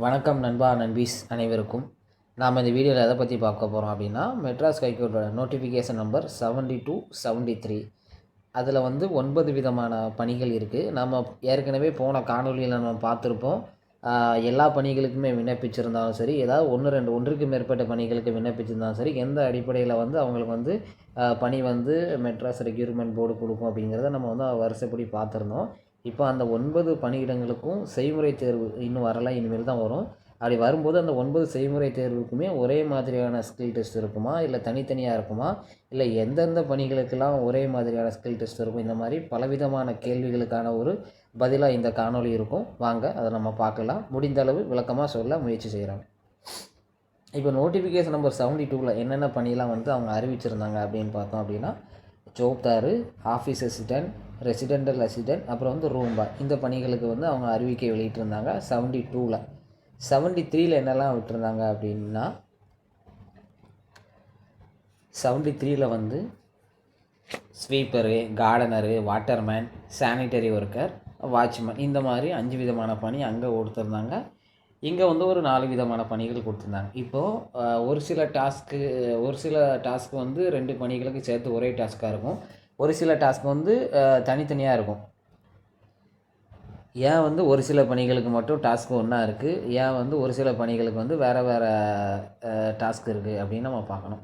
வணக்கம் நண்பா நண்பீஸ் அனைவருக்கும். நாம் இந்த வீடியோவில் எதை பற்றி பார்க்க போகிறோம் அப்படின்னா, மெட்ராஸ் ஹைகோர்ட்டோட நோட்டிஃபிகேஷன் நம்பர் 7273. அதில் 9 விதமான பணிகள் இருக்குது. நம்ம ஏற்கனவே போன காணொலியில் நம்ம பார்த்துருப்போம். எல்லா பணிகளுக்குமே விண்ணப்பிச்சிருந்தாலும் சரி, ஏதாவது ஒன்றுக்கு மேற்பட்ட பணிகளுக்கு விண்ணப்பிச்சிருந்தாலும் சரி, எந்த அடிப்படையில் அவங்களுக்கு பணி மெட்ராஸ் ரெக்ரூட்மெண்ட் போர்டு கொடுக்கும் அப்படிங்கிறத நம்ம வரிசைப்படி பார்த்துருந்தோம். இப்போ அந்த 9 பணியிடங்களுக்கும் செய்முறை தேர்வு இன்னும் வரலை, இனிமேல் தான் வரும். அப்படி வரும்போது அந்த 9 செய்முறை தேர்வுக்குமே ஒரே மாதிரியான ஸ்கில் டெஸ்ட் இருக்குமா, இல்லை தனித்தனியாக இருக்குமா, இல்லை எந்தெந்த பணிகளுக்கெல்லாம் ஒரே மாதிரியான ஸ்கில் டெஸ்ட் இருக்கும், இந்த மாதிரி பலவிதமான கேள்விகளுக்கான ஒரு பதிலாக இந்த காணொளி இருக்கும். வாங்க அதை நம்ம பார்க்கலாம். முடிந்த அளவு விளக்கமாக சொல்ல முயற்சி செய்கிறோம். இப்போ நோட்டிஃபிகேஷன் நம்பர் 72ல் என்னென்ன பணியெலாம் அவங்க அறிவிச்சிருந்தாங்க அப்படின்னு பார்த்தோம் அப்படின்னா, ஜோப்தார், ஆஃபீஸ் அசிஸ்டன்ட், ரெசிடென்டல் அசிஸ்டன்ட், அப்புறம் ரூம்பா, இந்த பணிகளுக்கு அவங்க அறிவிக்கை வெளியிட்டிருந்தாங்க 72ல். 73ல் என்னெல்லாம் விட்டுருந்தாங்க அப்படின்னா, 73ல் sweeper, gardener, waterman, sanitary worker, watchman, இந்த மாதிரி 5 விதமான பணி அங்கே கொடுத்துருந்தாங்க. இங்கே ஒரு 4 விதமான பணிகள் கொடுத்துருந்தாங்க. இப்போது ஒரு சில டாஸ்க்கு 2 பணிகளுக்கு சேர்த்து ஒரே டாஸ்க்காக இருக்கும். ஒரு சில டாஸ்க் தனித்தனியாக இருக்கும். ஏன் ஒரு சில பணிகளுக்கு மட்டும் டாஸ்க் ஒன்றா இருக்குது, ஏன் ஒரு சில பணிகளுக்கு வேறு டாஸ்க் இருக்குது அப்படின்னு நம்ம பார்க்கணும்.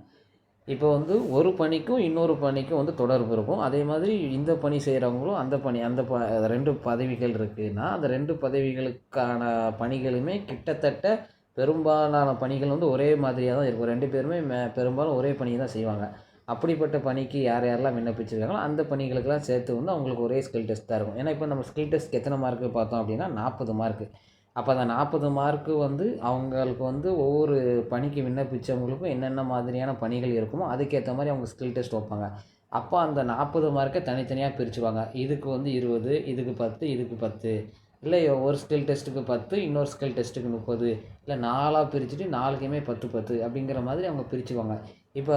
இப்போ ஒரு பணிக்கும் இன்னொரு பணிக்கும் தொடர்பு இருக்கும். அதே மாதிரி இந்த பணி செய்கிறவங்களும் அந்த 2 பதவிகள் இருக்குதுன்னா, அந்த 2 பதவிகளுக்கான பணிகளுமே கிட்டத்தட்ட பெரும்பாலான பணிகள் ஒரே மாதிரியாக தான் இருக்கும். 2 பேருமே பெரும்பாலும் ஒரே பணியை தான் செய்வாங்க. அப்படிப்பட்ட பணிக்கு யாரெல்லாம் விண்ணப்பிச்சிருக்காங்களோ அந்த பணிகளுக்கெல்லாம் சேர்த்து அவங்களுக்கு ஒரே ஸ்கில் டெஸ்ட் தான் இருக்கும். ஏன்னா இப்போ நம்ம ஸ்கில் டெஸ்ட்க்கு எத்தனை மார்க்கு பார்த்தோம் அப்படின்னா 40 மார்க்கு. அப்போ அந்த 40 மார்க்கு அவங்களுக்கு ஒவ்வொரு பணிக்கு விண்ணப்பித்தவங்களுக்கும் என்னென்ன மாதிரியான பணிகள் இருக்குமோ அதுக்கேற்ற மாதிரி அவங்க ஸ்கில் டெஸ்ட் வைப்பாங்க. அப்போ அந்த 40 மார்க்கை தனித்தனியாக பிரிச்சுவாங்க. இதுக்கு 20, இதுக்கு 10, இதுக்கு 10, இல்லை ஒரு ஸ்கில் டெஸ்ட்டுக்கு 10, இன்னொரு ஸ்கில் டெஸ்ட்டுக்கு 30, இல்லை 4ஆக பிரிச்சுட்டு 4க்குமே 10 10 அப்படிங்கிற மாதிரி அவங்க பிரிச்சுவாங்க. இப்போ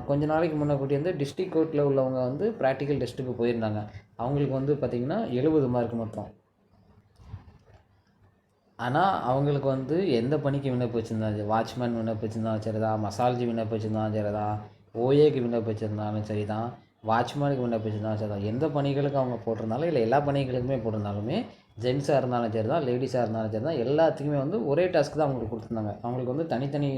கொஞ்ச நாளைக்கு முன்னாடி டிஸ்ட்ரிக்ட் கோர்ட்டில் உள்ளவங்க ப்ராக்டிக்கல் டெஸ்ட்டுக்கு போயிருந்தாங்க. அவங்களுக்கு பார்த்திங்கன்னா 70 மார்க் மொத்தம். ஆனால் அவங்களுக்கு எந்த பணிக்கு விண்ணப்பிச்சிருந்தாலும், வாட்ச்மேன் விண்ணப்பிச்சிருந்தாலும் சரி தான், மசால்ஜி விண்ணப்பிச்சிருந்தாலும் சரி தான், ஓஏக்கு விண்ணப்பிச்சிருந்தாலும் சரி தான், வாட்ச்மேனுக்கு விண்ணப்பிச்சிருந்தாலும் சரி தான், எந்த பணிகளுக்கு அவங்க போட்டிருந்தாலும் இல்லை எல்லா பணிகளுக்குமே போட்டிருந்தாலுமே, ஜென்ஸாக இருந்தாலும் சரி தான், லேடிஸாக இருந்தாலும் சரி தான், எல்லாத்துக்குமே ஒரே டாஸ்க் தான் அவங்களுக்கு கொடுத்துருந்தாங்க. அவங்களுக்கு தனித்தனி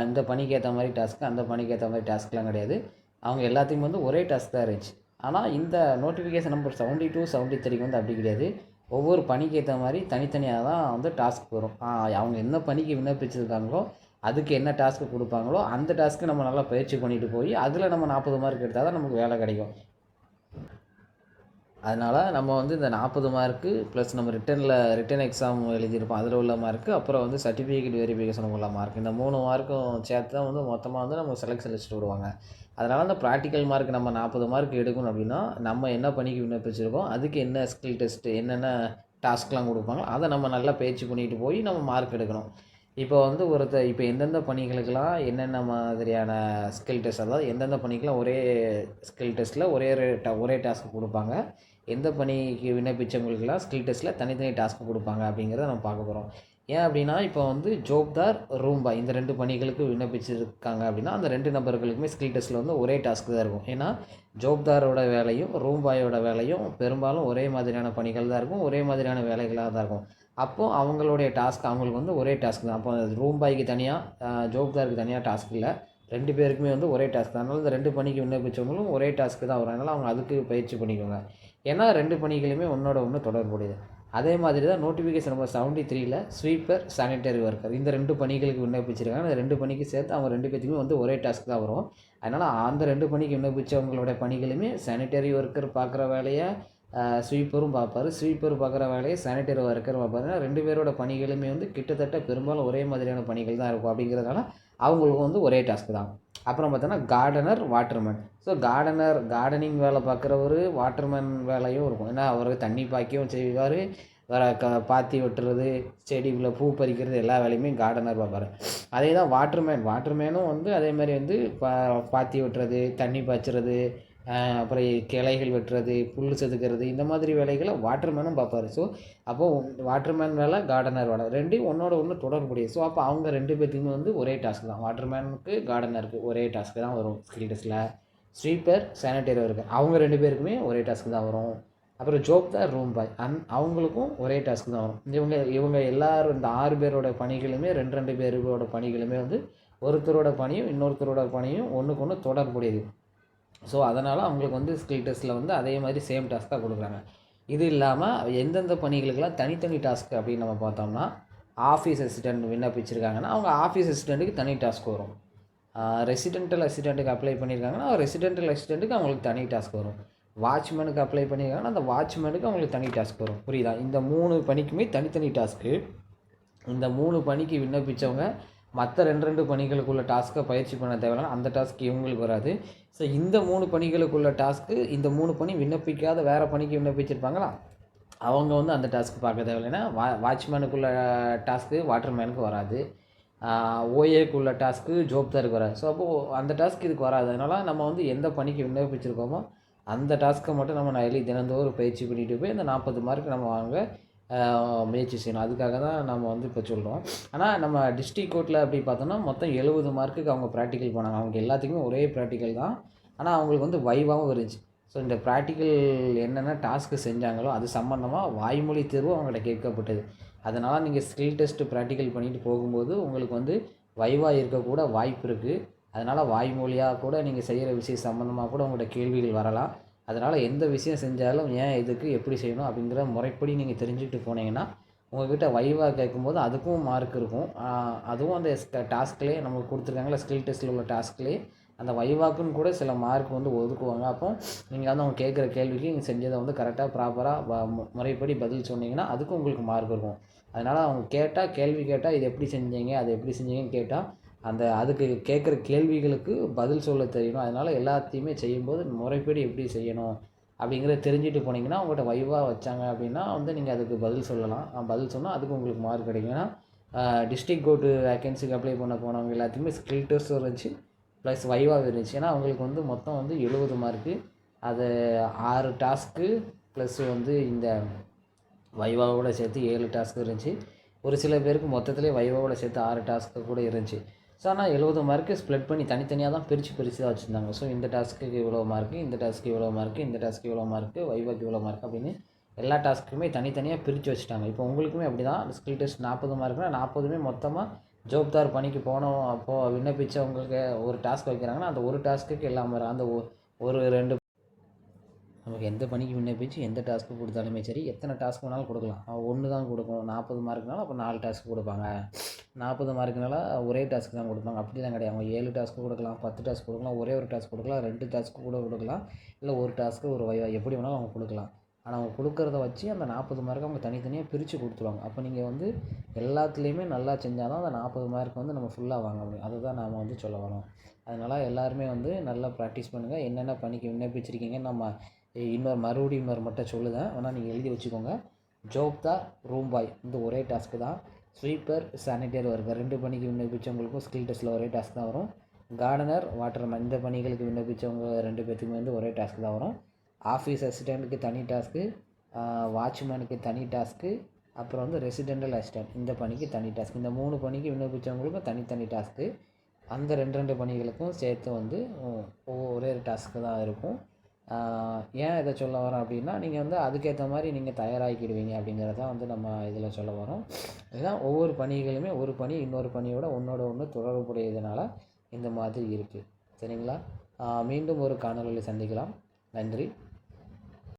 இந்த பணிக்கு ஏற்ற மாதிரி டாஸ்க்கு, அந்த பணிக்கு ஏற்ற மாதிரி டாஸ்க்லாம் கிடையாது. அவங்க எல்லாத்துக்குமே ஒரே டாஸ்க் தான் இருந்துச்சு. ஆனால் இந்த நோட்டிஃபிகேஷன் நம்பர் 72, 73க்கு அப்படி கிடையாது. ஒவ்வொரு பணிக்கு ஏற்ற மாதிரி தனித்தனியாக தான் டாஸ்க் வரும். அவங்க என்ன பணிக்கு விண்ணப்பிச்சிருக்காங்களோ அதுக்கு என்ன டாஸ்க்கு கொடுப்பாங்களோ அந்த டாஸ்க்கு நம்ம நல்லா பயிற்சி பண்ணிட்டு போய் அதில் நம்ம 40 மார்க் எடுத்தால் தான் நமக்கு வேலை கிடைக்கும். அதனால் நம்ம இந்த 40 மார்க்கு ப்ளஸ் நம்ம ரிட்டன் எக்ஸாம் எழுதியிருப்போம், அதில் உள்ள மார்க்கு, அப்புறம் சர்டிஃபிகேட் வெரிஃபிகேஷன் உள்ள மார்க், இந்த 3 மார்க்கும் சேர்த்து தான் மொத்தமாக நம்ம செலெக்ஷன் லிஸ்ட் விடுவாங்க. அதனால் அந்த ப்ராக்டிக்கல் மார்க் நம்ம 40 மார்க் எடுக்கணும் அப்படின்னா, நம்ம என்ன பணிக்கு விண்ணப்பிச்சிருக்கோம் அதுக்கு என்ன ஸ்கில் டெஸ்ட்டு, என்னென்ன டாஸ்க்லாம் கொடுப்பாங்களோ அதை நம்ம நல்லா பயிற்சி பண்ணிட்டு போய் நம்ம மார்க் எடுக்கணும். இப்போ இப்போ எந்தெந்த பணிகளுக்கெல்லாம் என்னென்ன மாதிரியான ஸ்கில் டெஸ்ட், அதாவது எந்தெந்த பணிக்கெலாம் ஒரே ஸ்கில் டெஸ்ட்டில் ஒரே டாஸ்க்கு கொடுப்பாங்க, எந்த பணிக்கு விண்ணப்பித்தவங்களுக்கெல்லாம் ஸ்கில் டெஸ்ட்டில் தனித்தனி டாஸ்க்கு கொடுப்பாங்க அப்படிங்கிறத நம்ம பார்க்க போகிறோம். ஏன் அப்படின்னா இப்போ ஜோப்தார், ரூம்பா, இந்த 2 பணிகளுக்கு விண்ணப்பிச்சிருக்காங்க அப்படின்னா அந்த 2 நபர்களுக்குமே ஸ்கில் டெஸ்ட்டில் ஒரே டாஸ்க்கு தான் இருக்கும். ஏன்னா ஜோப்தாரோட வேலையும் ரூம்பாயோட வேலையும் பெரும்பாலும் ஒரே மாதிரியான பணிகள் தான் இருக்கும், ஒரே மாதிரியான வேலைகளாக தான் இருக்கும். அப்போது அவங்களுடைய டாஸ்க் அவங்களுக்கு ஒரே டாஸ்க் தான். அப்போ ரூம்பாய்க்கு தனியாக, ஜோப்தாருக்கு தனியாக டாஸ்க் இல்லை, 2 பேருக்குமே ஒரே டாஸ்க் தான். அதனால் இந்த 2 பணிக்கு விண்ணப்பித்தவங்களும் ஒரே டாஸ்க்கு தான் வரும். அதனால் அவங்க அதுக்கு பயிற்சி பண்ணிக்கோங்க. ஏன்னா 2 பணிகளுமே ஒன்றோட ஒன்று தொடர்புடையது. அதே மாதிரி தான் நோட்டிஃபிகேஷன் நம்பர் 73ல் ஸ்வீப்பர், சானிட்டரி ஒர்க்கர், இந்த 2 பணிகளுக்கு விண்ணப்பிச்சிருக்காங்க. அந்த 2 பணிக்கு சேர்த்து அவங்க 2 பேத்துக்குமே ஒரே டாஸ்க் தான் வரும். அதனால் அந்த 2 பணிக்கு விண்ணப்பித்தவங்களோட பணிகளுமே சானிட்டரி ஒர்க்கர் பார்க்குற வேலையை ஸ்வீப்பரும் பார்ப்பார், ஸ்வீப்பர் பார்க்குற வேலையை சானிட்டரி ஒர்க்கர் பார்ப்பார். 2 பேரோட பணிகளுமே கிட்டத்தட்ட பெரும்பாலும் ஒரே மாதிரியான பணிகள் தான் இருக்கும். அப்படிங்கிறதுனால அவங்களுக்கு ஒரே டாஸ்க் தான். அப்புறம் பார்த்தோன்னா கார்டனர், வாட்டர்மேன். ஸோ கார்டனிங் வேலை பார்க்குறவர் வாட்டர்மேன் வேலையும் இருக்கும். ஏன்னா அவருக்கு தண்ணி பாய்க்கவும் செய்வார், வேறு பாத்தி வெட்டுறது, செடிக்குள்ளே பூ பறிக்கிறது, எல்லா வேலையுமே கார்டனர் பார்ப்பார். அதே தான் வாட்டர்மேனும் அதே மாதிரி பாத்தி வெட்டுறது, தண்ணி பாய்ச்சுறது, அப்புறம் கிளைகள் வெட்டுறது, புல் செதுக்கிறது, இந்த மாதிரி வேலைகளை வாட்டர்மேனும் பார்ப்பாரு. ஸோ அப்போது வாட்டர்மேன் வேலை, கார்டனர் வேலை ரெண்டையும் ஒன்றோட ஒன்று தொடர்புடையது. ஸோ அப்போ அவங்க 2 பேத்துக்குமே வந்து ஒரே டாஸ்க் தான். வாட்டர்மேனுக்கு, கார்டனருக்கு ஒரே டாஸ்க்கு தான் வரும் ஸ்கில் டெஸ்ட்டில். ஸ்வீப்பர், சானிடரி ஒர்க்கர் அவங்க 2 பேருக்குமே ஒரே டாஸ்க்கு தான் வரும். அப்புறம் ஜோப்தார், ரூம் பாய் அவங்களுக்கும் ஒரே டாஸ்க்கு தான் வரும். இவங்க எல்லோரும் இந்த 6 பேரோட பணிகளுமே 2 பேரோட பணிகளுமே வந்து ஒருத்தரோட பணியும் இன்னொருத்தரோட பணியும் ஒன்றுக்கு ஒன்று தொடர்புடையது. ஸோ அதனால் அவங்களுக்கு வந்து ஸ்கில் டெஸ்ட்டில் வந்து அதே மாதிரி சேம் டாஸ்க் தான் கொடுக்குறாங்க. இது இல்லாமல் எந்தெந்த பணிகளுக்கெல்லாம் தனித்தனி டாஸ்க் அப்படின்னு நம்ம பார்த்தோம்னா, ஆஃபீஸ் அசிஸ்டண்ட் விண்ணப்பிச்சிருக்காங்கன்னா அவங்க ஆஃபீஸ் அசிஸ்டண்ட்டுக்கு தனி டாஸ்க் வரும். ரெசிடென்டல் அசிஸ்டண்ட்டுக்கு அப்ளை பண்ணியிருக்காங்கன்னா ரெசிடென்டல் அசிஸ்டண்ட்டுக்கு அவங்களுக்கு தனி டாஸ்க் வரும். வாட்ச்மேனுக்கு அப்ளை பண்ணியிருக்காங்கன்னா அந்த வாட்ச்மேனுக்கு அவங்களுக்கு தனி டாஸ்க் வரும். புரியுதா? இந்த 3 பணிக்குமே தனித்தனி டாஸ்க்கு. இந்த 3 பணிக்கு விண்ணப்பித்தவங்க மற்ற 2 பணிகளுக்குள்ள டாஸ்க்கை பயிற்சி பண்ண தேவையில்லை. அந்த டாஸ்க் இவங்களுக்கு வராது. ஸோ இந்த 3 பணிகளுக்குள்ள டாஸ்க்கு இந்த 3 பணி விண்ணப்பிக்காத வேறு பணிக்கு விண்ணப்பிச்சிருப்பாங்களா, அவங்க வந்து அந்த டாஸ்க்கு பார்க்க தேவையில்லைன்னா வாட்ச்மேனுக்குள்ள டாஸ்க்கு வாட்டர்மேனுக்கு வராது. ஓஏக்குள்ள டாஸ்க்கு ஜோப்தாருக்கு வராது. ஸோ அப்போது அந்த டாஸ்க் இதுக்கு வராது. அதனால் நம்ம வந்து எந்த பணிக்கு விண்ணப்பிச்சிருக்கோமோ அந்த டாஸ்க்கை மட்டும் நம்ம டெய்லி தினந்தோறும் பயிற்சி பண்ணிட்டு போய் அந்த 40 மார்க் நம்ம வாங்க முயற்சி செய்யணும். அதுக்காக தான் நம்ம வந்து இப்போ சொல்கிறோம். ஆனால் நம்ம டிஸ்ட்ரிக்ட் கோர்ட்டில் அப்படி பார்த்தோம்னா மொத்தம் 70 மார்க்குக்கு அவங்க ப்ராக்டிக்கல் பண்ணாங்க. அவங்க எல்லாத்துக்குமே ஒரே ப்ராக்டிக்கல் தான். ஆனால் அவங்களுக்கு வந்து வைவாகவும் இருந்துச்சு. ஸோ இந்த ப்ராக்டிக்கல் என்னென்ன டாஸ்க்கு செஞ்சாங்களோ அது சம்மந்தமாக வாய்மொழி தேர்வு அவங்கள்ட்ட கேட்கப்பட்டது. அதனால் நீங்கள் ஸ்கில் டெஸ்ட்டு ப்ராக்டிக்கல் பண்ணிட்டு போகும்போது உங்களுக்கு வந்து வைவா இருக்கக்கூட வாய்ப்பு இருக்குது. அதனால் வாய்மொழியாக கூட நீங்கள் செய்கிற விஷயம் சம்மந்தமாக கூட உங்கள்கிட்ட கேள்விகள் வரலாம். அதனால் எந்த விஷயம் செஞ்சாலும் ஏன், எதுக்கு, எப்படி செய்யணும் அப்படிங்கிற முறைப்படி நீங்கள் தெரிஞ்சுக்கிட்டு போனீங்கன்னா உங்கள்கிட்ட வைவா கேட்கும்போது அதுக்கும் மார்க் இருக்கும். அதுவும் அந்த டாஸ்க்லேயே நமக்கு கொடுத்துருக்காங்களா ஸ்கில் டெஸ்ட்டில் உள்ள டாஸ்க்லேயே அந்த வைவாக்குன்னு கூட சில மார்க் வந்து ஒதுக்குவாங்க. அப்போ நீங்கள் வந்து அவங்க கேட்குற கேள்விக்கு நீங்கள் செஞ்சதை வந்து கரெக்டாக ப்ராப்பராக முறைப்படி பதில் சொன்னீங்கன்னா அதுக்கும் உங்களுக்கு மார்க் இருக்கும். அதனால் அவங்க கேள்வி கேட்டால் இது எப்படி செஞ்சீங்க, அது எப்படி செஞ்சீங்கன்னு கேட்டால் அதுக்கு கேட்குற கேள்விகளுக்கு பதில் சொல்ல தெரியணும். அதனால் எல்லாத்தையுமே செய்யும்போது முறைப்படி எப்படி செய்யணும் அப்படிங்கிறத தெரிஞ்சுட்டு போனீங்கன்னா உங்கள்கிட்ட வைவா வச்சாங்க அப்படின்னா வந்து நீங்கள் அதுக்கு பதில் சொல்லலாம். பதில் சொன்னால் அதுக்கு உங்களுக்கு மார்க் கிடைக்கும். ஏன்னா டிஸ்ட்ரிக்ட் கோர்ட்டு வேக்கன்சிக்கு அப்ளை பண்ண போனவங்க எல்லாத்தையுமே ஸ்கில் டெஸ்ட் இருந்துச்சு ப்ளஸ் வைவா இருந்துச்சு. ஏன்னா அவங்களுக்கு வந்து மொத்தம் வந்து 70 மார்க்கு. அது 6 டாஸ்க்கு ப்ளஸ் வந்து இந்த வைவாவோட சேர்த்து 7 டாஸ்க்கு இருந்துச்சு. ஒரு சில பேருக்கு மொத்தத்திலே வைவாவோட சேர்த்து 6 டாஸ்க்கு கூட இருந்துச்சு. ஸோ ஆனால் 70 மார்க்கு ஸ்ப்ளிட் பண்ணி தனித்தனியாக தான் பிரித்து தான் வச்சுருந்தாங்க. ஸோ இந்த டாஸ்க்குக்கு இவ்வளோ மார்க்கு, இந்த டாஸ்க்கு இவ்வளோ மார்க்கு, இந்த டாஸ்க்கு இவ்வளோ மார்க்கு, வைவாக்கு இவ்வளோ மார்க் அப்படின்னு எல்லா டாஸ்க்குமே தனித்தனியாக பிரித்து வச்சுட்டாங்க. இப்போ உங்களுக்குமே அப்படி தான் ஸ்கில் டெஸ்ட் 40 மார்க்குனா 40மே மொத்தமாக ஜோப்தார் பணிக்கு போனோம் அப்போது விண்ணப்பித்தவங்களுக்கு ஒரு டாஸ்க் வைக்கிறாங்கன்னா அந்த ஒரு டாஸ்க்குக்கு எல்லாம் வரும். அந்த ஒரு 2 நமக்கு எந்த பணிக்கு விண்ணப்பிச்சு எந்த டாஸ்க்கு கொடுத்தாலுமே சரி, எத்தனை டாஸ்க் வேணாலும் கொடுக்கலாம். 1 தான் கொடுக்கணும். 40 மார்க்குனாலும் அப்போ 4 டாஸ்க் கொடுப்பாங்க. 40 மார்க்குனால ஒரே டாஸ்க் தான் கொடுப்பாங்க. அப்படிலாம் கிடையாது. அவங்க 7 டாஸ்க்கு கொடுக்கலாம், 10 டாஸ்க் கொடுக்கலாம், ஒரே ஒரு டாஸ்க் கொடுக்கலாம், 2 டாஸ்க்கு கூட கொடுக்கலாம், இல்லை ஒரு டாஸ்க்கு ஒரு வைவா எப்படி வேணாலும் அவங்க கொடுக்கலாம். ஆனால் அவங்க கொடுக்குறத வச்சு அந்த 40 மார்க்கை அவங்க தனித்தனியாக பிரித்து கொடுத்துருவாங்க. அப்போ நீங்கள் வந்து எல்லாத்துலேயுமே நல்லா செஞ்சால் தான் அந்த 40 மார்க் வந்து நம்ம ஃபுல்லாக வாங்க முடியும். அதுதான் நாம் வந்து சொல்ல வரோம். அதனால் எல்லாருமே வந்து நல்லா ப்ராக்டிஸ் பண்ணுங்கள். என்னென்ன பணிக்கு விண்ணப்பிச்சிருக்கீங்கன்னு நம்ம மறுபடியும் மட்டும் சொல்லுதேன். ஆனால் நீங்கள் எழுதி வச்சுக்கோங்க. ஜோப்தார், ரூம் பாய் இந்த ஒரே டாஸ்க்கு தான். ஸ்வீப்பர், சானிடரி ஒர்க்கர் 2 பணிக்கு விண்ணப்பித்தவங்களுக்கும் ஸ்கில் டெஸ்ட்டில் ஒரே டாஸ்க் தான் வரும். கார்டனர், வாட்டர்மேன் இந்த பணிகளுக்கு விண்ணப்பித்தவங்க 2 பேத்துக்குமே வந்து ஒரே டாஸ்க் தான் வரும். ஆஃபீஸ் அசிஸ்டண்ட்டுக்கு தனி டாஸ்க்கு, வாட்ச்மேனுக்கு தனி டாஸ்க்கு, அப்புறம் வந்து ரெசிடென்டல் அசிஸ்டண்ட் இந்த பணிக்கு தனி டாஸ்க். இந்த 3 பணிக்கு விண்ணப்பித்தவங்களுக்கும் தனித்தனி டாஸ்க்கு. அந்த 2 பணிகளுக்கும் சேர்த்து வந்து ஒரே டாஸ்க்கு தான் இருக்கும். ஏன் இதை சொல்ல வரோம் அப்படின்னா நீங்கள் வந்து அதுக்கேற்ற மாதிரி நீங்கள் தயாராகிக்கிடுவீங்க அப்படிங்கிறதான் வந்து நம்ம இதில் சொல்ல வரோம். ஏன்னா ஒவ்வொரு பணிகளுமே ஒரு பணி இன்னொரு பணியோட ஒன்றோட ஒன்று தொடர்புடையதுனால இந்த மாதிரி இருக்குது. சரிங்களா? மீண்டும் ஒரு காணொளியில் சந்திக்கலாம். நன்றி.